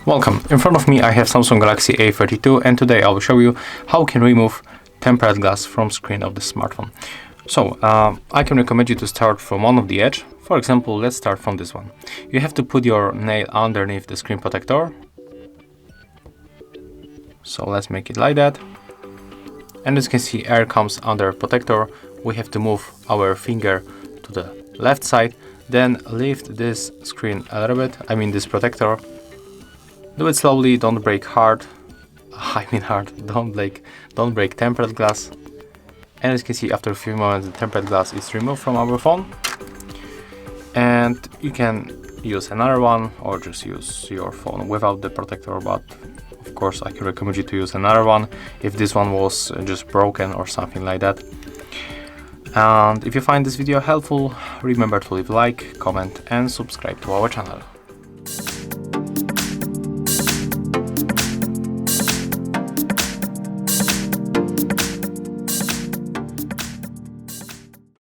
Welcome. In front of me I have Samsung Galaxy A32, and today I will show you how you can remove tempered glass from screen of the smartphone. So I can recommend you to start from one of the edge. For example, let's start from this one. You have to put your nail underneath the screen protector. So let's make it like that. And as you can see, air comes under protector. We have to move our finger to the left side, then lift this screen a little bit, this protector. Do it slowly, don't break hard. Don't break tempered glass. And as you can see, after a few moments, the tempered glass is removed from our phone. And you can use another one or just use your phone without the protector, but of course I can recommend you to use another one if this one was just broken or something like that. And if you find this video helpful, remember to leave a like, comment and subscribe to our channel.